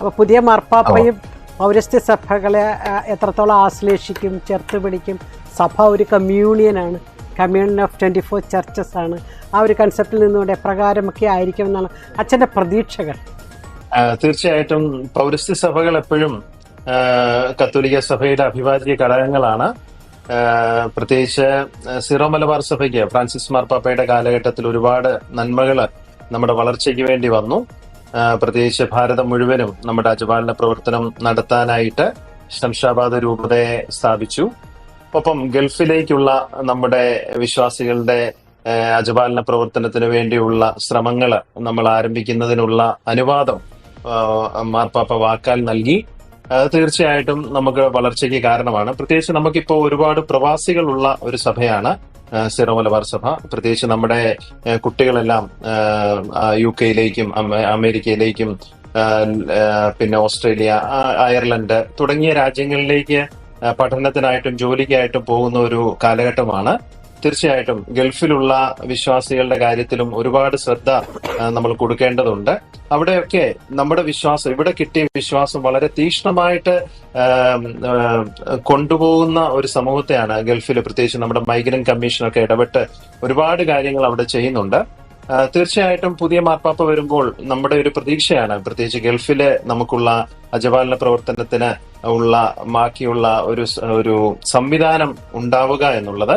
അപ്പോൾ പുതിയ മാർപ്പാപ്പയും പൗരസ്ത്യ സഭകളെ എത്രത്തോളം ആശ്ലേഷിക്കും, ചേർത്ത് പിടിക്കും? സഭ ഒരു കമ്മ്യൂണിയനാണ്, കമ്മ്യൂണിയൻ ഓഫ് 24 ചർച്ചസ് ആണ്. ആ ഒരു കൺസെപ്റ്റിൽ നിന്നുകൊണ്ട് എപ്രകാരമൊക്കെ ആയിരിക്കും എന്നാണ് അച്ഛൻ്റെ പ്രതീക്ഷകൾ? തീർച്ചയായിട്ടും പൗരസ്ത്യ സഭകൾ എപ്പോഴും കത്തോലിക്ക സഭയുടെ അവിഭാജ്യ ഘടകങ്ങളാണ്. പ്രത്യേകിച്ച് സിറോ മലബാർ സഭയ്ക്ക് ഫ്രാൻസിസ് മാർപ്പാപ്പയുടെ കാലഘട്ടത്തിൽ ഒരുപാട് നന്മകൾ നമ്മുടെ വളർച്ചയ്ക്ക് വേണ്ടി വന്നു. പ്രത്യേകിച്ച് ഭാരതം മുഴുവനും നമ്മുടെ അജപാലന പ്രവർത്തനം നടത്താനായിട്ട് ശംഷാബാദ് രൂപതയെ സ്ഥാപിച്ചു. ഒപ്പം ഗൾഫിലേക്കുള്ള നമ്മുടെ വിശ്വാസികളുടെ അജപാലന പ്രവർത്തനത്തിന് വേണ്ടിയുള്ള ശ്രമങ്ങൾ നമ്മൾ ആരംഭിക്കുന്നതിനുള്ള അനുവാദം മാർപ്പാപ്പ വാക്കാൽ നൽകി. തീർച്ചയായിട്ടും നമുക്ക് വളർച്ചയ്ക്ക് കാരണമാണ്. പ്രത്യേകിച്ച് നമുക്കിപ്പോൾ ഒരുപാട് പ്രവാസികളുള്ള ഒരു സഭയാണ് സിറോ മലബാർ സഭ. പ്രത്യേകിച്ച് നമ്മുടെ കുട്ടികളെല്ലാം UK-യിലേക്കും അമേരിക്കയിലേക്കും പിന്നെ ഓസ്ട്രേലിയ, അയർലൻഡ് തുടങ്ങിയ രാജ്യങ്ങളിലേക്ക് പഠനത്തിനായിട്ടും ജോലിക്കായിട്ടും പോകുന്ന ഒരു കാലഘട്ടമാണ്. തീർച്ചയായിട്ടും ഗൾഫിലുള്ള വിശ്വാസികളുടെ കാര്യത്തിലും ഒരുപാട് ശ്രദ്ധ നമ്മൾ കൊടുക്കേണ്ടതുണ്ട്. അവിടെയൊക്കെ നമ്മുടെ വിശ്വാസം, ഇവിടെ കിട്ടിയ വിശ്വാസം വളരെ തീക്ഷ്ണമായിട്ട് കൊണ്ടുപോകുന്ന ഒരു സമൂഹത്തെയാണ് ഗൾഫിൽ, പ്രത്യേകിച്ച് നമ്മുടെ മൈഗ്രന്റ് കമ്മീഷനൊക്കെ ഇടപെട്ട് ഒരുപാട് കാര്യങ്ങൾ അവിടെ ചെയ്യുന്നുണ്ട്. തീർച്ചയായിട്ടും പുതിയ മാർപ്പാപ്പ വരുമ്പോൾ നമ്മുടെ ഒരു പ്രതീക്ഷയാണ്, പ്രത്യേകിച്ച് ഗൾഫില് നമുക്കുള്ള അജപാലന പ്രവർത്തനത്തിന് ഉള്ള ബാക്കിയുള്ള ഒരു സംവിധാനം ഉണ്ടാവുക എന്നുള്ളത്.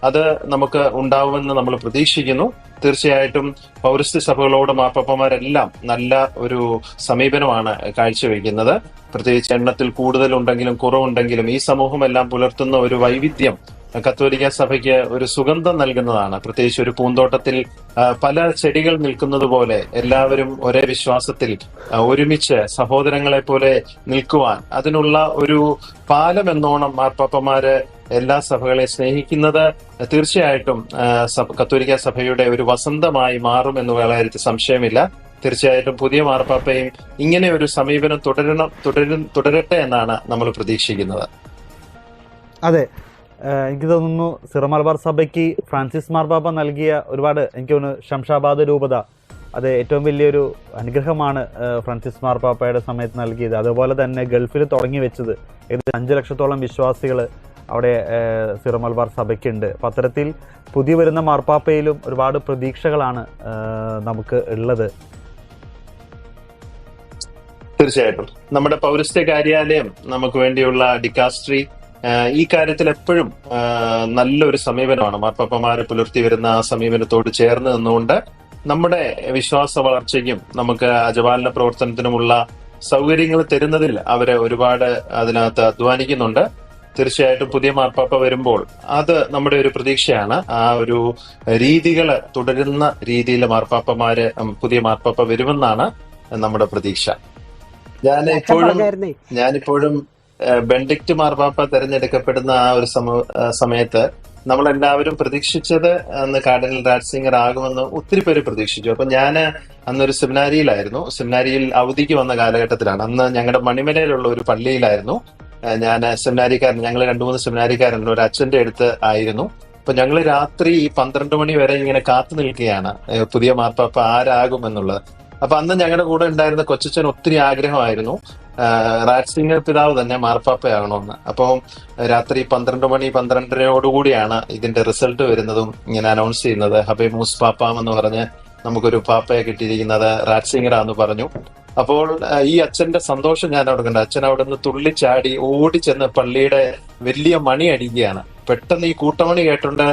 അത് നമുക്ക് ഉണ്ടാവുമെന്ന് നമ്മൾ പ്രതീക്ഷിക്കുന്നു. തീർച്ചയായിട്ടും പൗരസ്ത്യ സഭകളോട് മാർപ്പാപ്പമാരെല്ലാം നല്ല ഒരു സമീപനമാണ് കാഴ്ചവെക്കുന്നത്. പ്രത്യേകിച്ച് എണ്ണത്തിൽ കൂടുതലുണ്ടെങ്കിലും കുറവുണ്ടെങ്കിലും ഈ സമൂഹമെല്ലാം പുലർത്തുന്ന ഒരു വൈവിധ്യം കത്തോലിക്ക സഭയ്ക്ക് ഒരു സുഗന്ധം നൽകുന്നതാണ്. പ്രത്യേകിച്ച് ഒരു പൂന്തോട്ടത്തിൽ പല ചെടികൾ നിൽക്കുന്നത് പോലെ എല്ലാവരും ഒരേ വിശ്വാസത്തിൽ ഒരുമിച്ച് സഹോദരങ്ങളെ പോലെ നിൽക്കുവാൻ, അതിനുള്ള ഒരു പാലം എന്നോണം മാർപ്പാപ്പമാര് എല്ലാ സഭകളെ സ്നേഹിക്കുന്നത് തീർച്ചയായിട്ടും കത്തോലിക്ക സഭയുടെ ഒരു വസന്തമായി മാറും എന്ന് വളരെ സംശയമില്ല. തീർച്ചയായിട്ടും പുതിയ മാർപ്പാപ്പയും ഇങ്ങനെ ഒരു സമീപനം തുടരട്ടെ എന്നാണ് നമ്മൾ പ്രതീക്ഷിക്കുന്നത്. അതെ, എനിക്ക് തോന്നുന്നു സിറോ മലബാർ സഭയ്ക്ക് ഫ്രാൻസിസ് മാർപ്പാപ്പ നൽകിയ ഒരുപാട്, എനിക്ക് തോന്നുന്നു ശംഷാബാദ് രൂപത അത് ഏറ്റവും വലിയൊരു അനുഗ്രഹമാണ് ഫ്രാൻസിസ് മാർപ്പാപ്പയുടെ സമയത്ത് നൽകിയത്. അതുപോലെ തന്നെ ഗൾഫിൽ തുടങ്ങി വെച്ചത് ഏകദേശം 5 ലക്ഷത്തോളം വിശ്വാസികൾ അവിടെ സിറോ മലബാർ സഭയ്ക്കുണ്ട്. അപ്പം അത്തരത്തിൽ പുതിയ വരുന്ന മാർപ്പാപ്പയിലും ഒരുപാട് പ്രതീക്ഷകളാണ് നമുക്ക് ഉള്ളത്. തീർച്ചയായിട്ടും നമ്മുടെ പൗരസ്ത്യ കാര്യാലയം നമുക്ക് വേണ്ടിയുള്ള ഡിക്കാസ്ട്രി ഈ കാര്യത്തിൽ എപ്പോഴും നല്ലൊരു സമീപനമാണ്. മാർപ്പാപ്പമാരെ പുലർത്തി വരുന്ന ആ സമീപനത്തോട് ചേർന്ന് നിന്നുകൊണ്ട് നമ്മുടെ വിശ്വാസ വളർച്ചയ്ക്കും നമുക്ക് അജപാലന പ്രവർത്തനത്തിനുമുള്ള സൗകര്യങ്ങൾ തരുന്നതിൽ അവര് ഒരുപാട് അതിനകത്ത് അധ്വാനിക്കുന്നുണ്ട്. തീർച്ചയായിട്ടും പുതിയ മാർപ്പാപ്പ വരുമ്പോൾ അത് നമ്മുടെ ഒരു പ്രതീക്ഷയാണ്. ആ ഒരു രീതികൾ തുടരുന്ന രീതിയിൽ പുതിയ മാർപ്പാപ്പ വരുമെന്നാണ് നമ്മുടെ പ്രതീക്ഷ. ഞാനിപ്പോഴും ബെനഡിക്റ്റ് മാർപ്പാപ്പ തെരഞ്ഞെടുക്കപ്പെടുന്ന ആ ഒരു സമയത്ത് നമ്മളെല്ലാവരും പ്രതീക്ഷിച്ചത് അന്ന് കാർഡിനൽ റാറ്റ്സിംഗർ ആകുമെന്ന് ഒത്തിരി പേര് പ്രതീക്ഷിച്ചു. അപ്പൊ ഞാൻ അന്നൊരു സെമിനാരിയിലായിരുന്നു. സെമിനാരിയിൽ അവധിക്ക് വന്ന കാലഘട്ടത്തിലാണ്. അന്ന് ഞങ്ങളുടെ മണിമലയിലുള്ള ഒരു പള്ളിയിലായിരുന്നു ഞാൻ സെമിനാരിക്കാരൻ. ഞങ്ങൾ 2-3 സെമിനാരിക്കാരുണ്ട്. ഒരു അച്ഛന്റെ അടുത്ത് ആയിരുന്നു. അപ്പൊ ഞങ്ങൾ രാത്രി 12 മണി വരെ ഇങ്ങനെ കാത്തു നിൽക്കുകയാണ് പുതിയ മാർപ്പാപ്പ ആരാകുമെന്നുള്ളത്. അപ്പൊ അന്ന് ഞങ്ങളുടെ കൂടെ ഉണ്ടായിരുന്ന കൊച്ചച്ഛൻ ഒത്തിരി ആഗ്രഹമായിരുന്നു റാറ്റ്സിംഗർ പിതാവ് തന്നെ മാർപ്പാപ്പയാകണമെന്ന്. അപ്പം രാത്രി 12 മണി 12:30 ഇതിന്റെ റിസൾട്ട് വരുന്നതും ഇങ്ങനെ അനൗൺസ് ചെയ്യുന്നത്. ഹബേമൂസ് പാപ്പാം എന്ന് പറഞ്ഞ് നമുക്കൊരു പാപ്പയെ കിട്ടിയിരിക്കുന്നത് റാറ്റ്സിംഗറാന്ന് പറഞ്ഞു. അപ്പോൾ ഈ അച്ഛന്റെ സന്തോഷം ഞാൻ അവിടെ കണ്ടു. അച്ഛൻ അവിടെ നിന്ന് തുള്ളിച്ചാടി ഓടിച്ചെന്ന് പള്ളിയുടെ വലിയ മണി അടിക്കുകയാണ്. പെട്ടെന്ന് ഈ കൂട്ടമണി കേട്ടുണ്ട്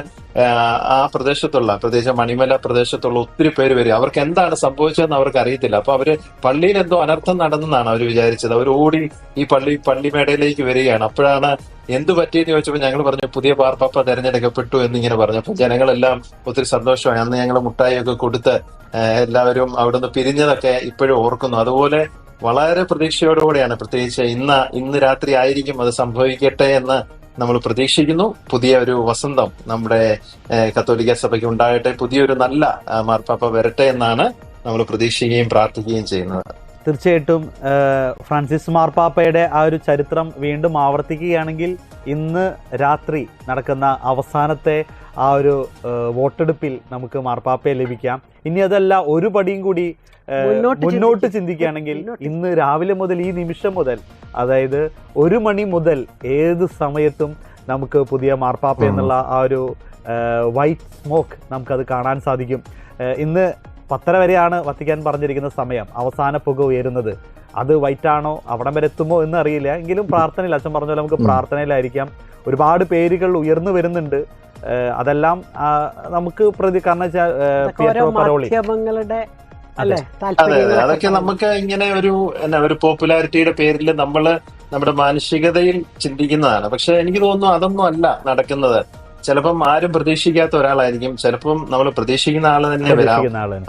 ആ പ്രദേശത്തുള്ള, പ്രത്യേകിച്ച് മണിമല പ്രദേശത്തുള്ള ഒത്തിരി പേര് വരും. അവർക്ക് എന്താണ് സംഭവിച്ചതെന്ന് അവർക്ക് അറിയത്തില്ല. അപ്പൊ അവര് പള്ളിയിൽ എന്തോ അനർത്ഥം നടന്നെന്നാണ് അവർ വിചാരിച്ചത്. അവർ ഓടി ഈ പള്ളിമേടയിലേക്ക് വരികയാണ്. അപ്പോഴാണ് എന്തു പറ്റിയെന്ന് ചോദിച്ചപ്പോൾ ഞങ്ങൾ പറഞ്ഞു പുതിയ മാർപ്പാപ്പ തെരഞ്ഞെടുക്കപ്പെട്ടു എന്നിങ്ങനെ പറഞ്ഞു. അപ്പൊ ജനങ്ങളെല്ലാം ഒത്തിരി സന്തോഷമായി. അന്ന് ഞങ്ങൾ മുട്ടായിയൊക്കെ കൊടുത്ത് എല്ലാവരും അവിടുന്ന് പിരിഞ്ഞതൊക്കെ ഇപ്പോഴും ഓർക്കുന്നു. അതുപോലെ വളരെ പ്രതീക്ഷയോടുകൂടിയാണ്, പ്രത്യേകിച്ച് ഇന്ന് രാത്രി ആയിരിക്കും അത് സംഭവിക്കട്ടെ എന്ന് നമ്മൾ പ്രതീക്ഷിക്കുന്നു. പുതിയ ഒരു വസന്തം നമ്മുടെ കത്തോലിക്ക സഭയ്ക്ക് ഉണ്ടാകട്ടെ, പുതിയൊരു നല്ല മാർപ്പാപ്പ വരട്ടെ എന്നാണ് നമ്മൾ പ്രതീക്ഷിക്കുകയും പ്രാർത്ഥിക്കുകയും ചെയ്യുന്നത്. തീർച്ചയായിട്ടും ഫ്രാൻസിസ് മാർപ്പാപ്പയുടെ ആ ഒരു ചരിത്രം വീണ്ടും ആവർത്തിക്കുകയാണെങ്കിൽ ഇന്ന് രാത്രി നടക്കുന്ന അവസാനത്തെ ആ ഒരു വോട്ടെടുപ്പിൽ നമുക്ക് മാർപ്പാപ്പയെ ലഭിക്കാം. ഇനി അതല്ല, ഒരു പടിയും കൂടി മുന്നോട്ട് ചിന്തിക്കുകയാണെങ്കിൽ ഇന്ന് രാവിലെ മുതൽ, ഈ നിമിഷം മുതൽ, അതായത് 1 മണി മുതൽ ഏത് സമയത്തും നമുക്ക് പുതിയ മാർപ്പാപ്പ എന്നുള്ള ആ ഒരു വൈറ്റ് സ്മോക്ക് നമുക്കത് കാണാൻ സാധിക്കും. ഇന്ന് 10:30 വരെയാണ് വത്തിക്കാൻ പറഞ്ഞിരിക്കുന്ന സമയം, അവസാന പുക ഉയരുന്നത്. അത് വൈറ്റാണോ, അവിടം വരെ എത്തുമോ എന്ന് അറിയില്ല. എങ്കിലും പ്രാർത്ഥനയിൽ, അച്ഛൻ പറഞ്ഞ പോലെ നമുക്ക് പ്രാർത്ഥനയിലായിരിക്കാം. ഒരുപാട് പേരുകൾ ഉയർന്നു വരുന്നുണ്ട്. അതെല്ലാം നമുക്ക് കാരണം അതെ, അതൊക്കെ നമുക്ക് ഇങ്ങനെ ഒരു പോപ്പുലാരിറ്റിയുടെ പേരിൽ നമ്മുടെ മാനസികതയിൽ ചിന്തിക്കുന്നതാണ്. പക്ഷെ എനിക്ക് തോന്നുന്നു അതൊന്നും അല്ല നടക്കുന്നത്. ചിലപ്പം ആരും പ്രതീക്ഷിക്കാത്ത ഒരാളായിരിക്കും, ചിലപ്പം നമ്മൾ പ്രതീക്ഷിക്കുന്ന ആള് തന്നെ വരാം.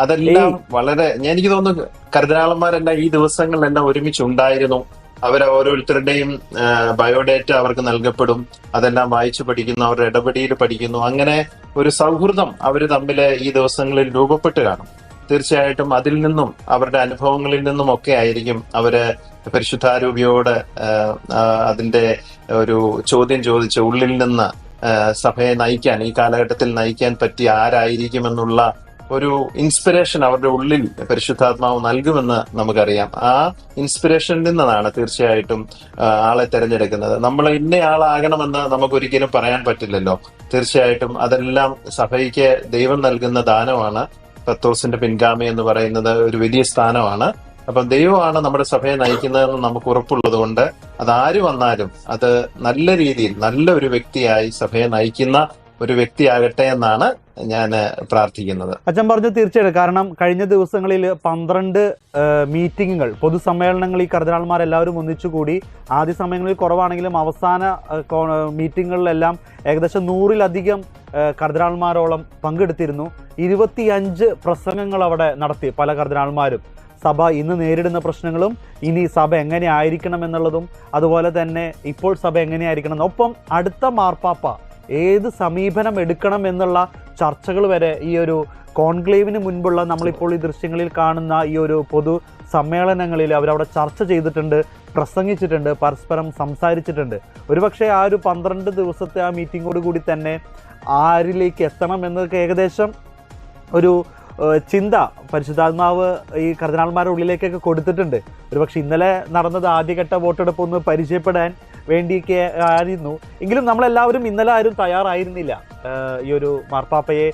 അതെല്ലാം വളരെ, എനിക്ക് തോന്നുന്നു കർദിനാളന്മാരെല്ലാം ഈ ദിവസങ്ങളിലെല്ലാം ഒരുമിച്ചുണ്ടായിരുന്നു. ഓരോരുത്തരുടെയും ബയോഡേറ്റ അവർക്ക് നൽകപ്പെടും, അതെല്ലാം വായിച്ചു പഠിക്കുന്നു, അവരുടെ ഇടപെടിയിൽ പഠിക്കുന്നു. അങ്ങനെ ഒരു സൗഹൃദം അവര് തമ്മിൽ ഈ ദിവസങ്ങളിൽ രൂപപ്പെട്ട് കാണും. തീർച്ചയായിട്ടും അതിൽ നിന്നും, അവരുടെ അനുഭവങ്ങളിൽ നിന്നും ഒക്കെ ആയിരിക്കും അവര് പരിശുദ്ധാരൂപിയോട് അതിന്റെ ഒരു ചോദ്യം ചോദിച്ച് ഉള്ളിൽ നിന്ന് സഭയെ നയിക്കാൻ, ഈ കാലഘട്ടത്തിൽ നയിക്കാൻ പറ്റിയ ആരായിരിക്കുമെന്നുള്ള ഒരു ഇൻസ്പിറേഷൻ അവരുടെ ഉള്ളിൽ പരിശുദ്ധാത്മാവ് നൽകുമെന്ന് നമുക്കറിയാം. ആ ഇൻസ്പിറേഷനിൽ നിന്നാണ് തീർച്ചയായിട്ടും ആളെ തെരഞ്ഞെടുക്കുന്നത്. നമ്മൾ ഇന്നയാളാകണമെന്ന് നമുക്കൊരിക്കലും പറയാൻ പറ്റില്ലല്ലോ. തീർച്ചയായിട്ടും അതെല്ലാം സഭയ്ക്ക് ദൈവം നൽകുന്ന ദാനമാണ്. പത്രോസിന്റെ പിൻഗാമി എന്ന് പറയുന്നത് ഒരു വലിയ സ്ഥാനമാണ്. അപ്പം ദൈവമാണ് നമ്മുടെ സഭയെ നയിക്കുന്നതെന്ന് നമുക്ക് ഉറപ്പുള്ളത് കൊണ്ട് അതാര് വന്നാലും അത് നല്ല രീതിയിൽ, നല്ല ഒരു വ്യക്തിയായി സഭയെ നയിക്കുന്ന ഒരു വ്യക്തിയാകട്ടെ എന്നാണ് ഞാൻ പ്രാർത്ഥിക്കുന്നത്. അച്ഛൻ പറഞ്ഞു തീർച്ചയായിട്ടും. കാരണം കഴിഞ്ഞ ദിവസങ്ങളിൽ 12 മീറ്റിങ്ങുകൾ, പൊതുസമ്മേളനങ്ങൾ ഈ കർദിനാൾമാർ എല്ലാവരും ഒന്നിച്ചുകൂടി. ആദ്യ സമയങ്ങളിൽ കുറവാണെങ്കിലും അവസാന മീറ്റിങ്ങുകളിലെല്ലാം ഏകദേശം 100-ലധികം കർദിനാൾമാരോളം പങ്കെടുത്തിരുന്നു. 25 പ്രസംഗങ്ങൾ അവിടെ നടത്തി പല കർദിനാൾമാരും. സഭ ഇന്ന് നേരിടുന്ന പ്രശ്നങ്ങളും ഇനി സഭ എങ്ങനെ ആയിരിക്കണം എന്നുള്ളതും, അതുപോലെ തന്നെ ഇപ്പോൾ സഭ എങ്ങനെയായിരിക്കണം, ഒപ്പം അടുത്ത മാർപ്പാപ്പ ഏത് സമീപനം എടുക്കണം എന്നുള്ള ചർച്ചകൾ വരെ ഈ ഒരു കോൺക്ലേവിന് മുൻപുള്ള നമ്മളിപ്പോൾ ഈ ദൃശ്യങ്ങളിൽ കാണുന്ന ഈ ഒരു പൊതു സമ്മേളനങ്ങളിൽ അവരവിടെ ചർച്ച ചെയ്തിട്ടുണ്ട്, പ്രസംഗിച്ചിട്ടുണ്ട്, പരസ്പരം സംസാരിച്ചിട്ടുണ്ട്. ഒരുപക്ഷെ ആ ഒരു 12 ദിവസത്തെ ആ മീറ്റിങ്ങോട് കൂടി തന്നെ ആരിലേക്ക് എത്തണം എന്നൊക്കെ ഏകദേശം ഒരു ചിന്ത പരിശുദ്ധാത്മാവ് ഈ കർദിനാൾമാരുടെ ഉള്ളിലേക്കൊക്കെ കൊടുത്തിട്ടുണ്ട്. ഒരുപക്ഷെ ഇന്നലെ നടന്നത് ആദ്യഘട്ട വോട്ടെടുപ്പ് ഒന്ന് പരിചയപ്പെടാൻ വേണ്ടിയൊക്കെ ആയിരുന്നു. എങ്കിലും നമ്മളെല്ലാവരും ഇന്നലെ ആരും തയ്യാറായിരുന്നില്ല ഈ ഒരു മാർപ്പാപ്പയെ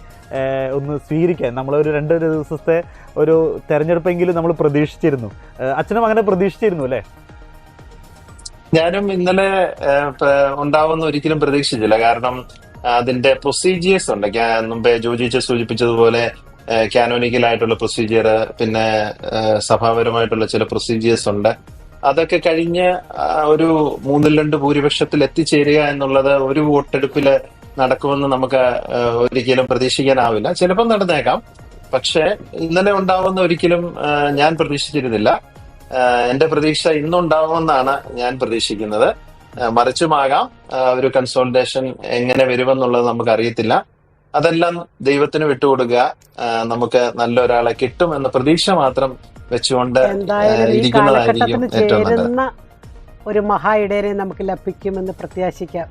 ഒന്ന് സ്വീകരിക്കാൻ. നമ്മളൊരു 2 ദിവസത്തെ ഒരു തെരഞ്ഞെടുപ്പെങ്കിലും നമ്മൾ പ്രതീക്ഷിച്ചിരുന്നു. അച്ഛനും അങ്ങനെ പ്രതീക്ഷിച്ചിരുന്നു അല്ലേ? ഞാനും ഇന്നലെ ഉണ്ടാവുമെന്ന് ഒരിക്കലും പ്രതീക്ഷിച്ചില്ല. കാരണം അതിന്റെ പ്രൊസീജിയേഴ്സ് ഉണ്ട്. മുമ്പേ ജോജിച്ച് സൂചിപ്പിച്ചതുപോലെ കാനോനിക്കലായിട്ടുള്ള പ്രൊസീജിയർ, പിന്നെ സഭാപരമായിട്ടുള്ള ചില പ്രൊസീജിയേഴ്സ് ഉണ്ട്. അതൊക്കെ കഴിഞ്ഞ് ഒരു 3-2 ഭൂരിപക്ഷത്തിൽ എത്തിച്ചേരുക എന്നുള്ളത് ഒരു വോട്ടെടുപ്പില് നടക്കുമെന്ന് നമുക്ക് ഒരിക്കലും പ്രതീക്ഷിക്കാനാവില്ല. ചിലപ്പോൾ നടന്നേക്കാം, പക്ഷെ ഇന്നലെ ഉണ്ടാവുമെന്ന് ഒരിക്കലും ഞാൻ പ്രതീക്ഷിച്ചിരുന്നില്ല. എന്റെ പ്രതീക്ഷ ഇന്നുണ്ടാവുമെന്നാണ് ഞാൻ പ്രതീക്ഷിക്കുന്നത്. മറിച്ചുമാകാം. ഒരു കൺസോൾട്ടേഷൻ എങ്ങനെ വരുമെന്നുള്ളത് നമുക്ക് അറിയത്തില്ല. അതെല്ലാം ദൈവത്തിന് വിട്ടുകൊടുക്കുക. നമുക്ക് നല്ലൊരാളെ കിട്ടും എന്ന പ്രതീക്ഷ മാത്രം വെച്ചുകൊണ്ട് ഇരിക്കുന്നതായിരിക്കും ഏറ്റവും നല്ലത്. ഒരു മഹാ ഇടയനെ നമുക്ക് ലഭിക്കുമെന്ന് പ്രത്യാശിക്കാം.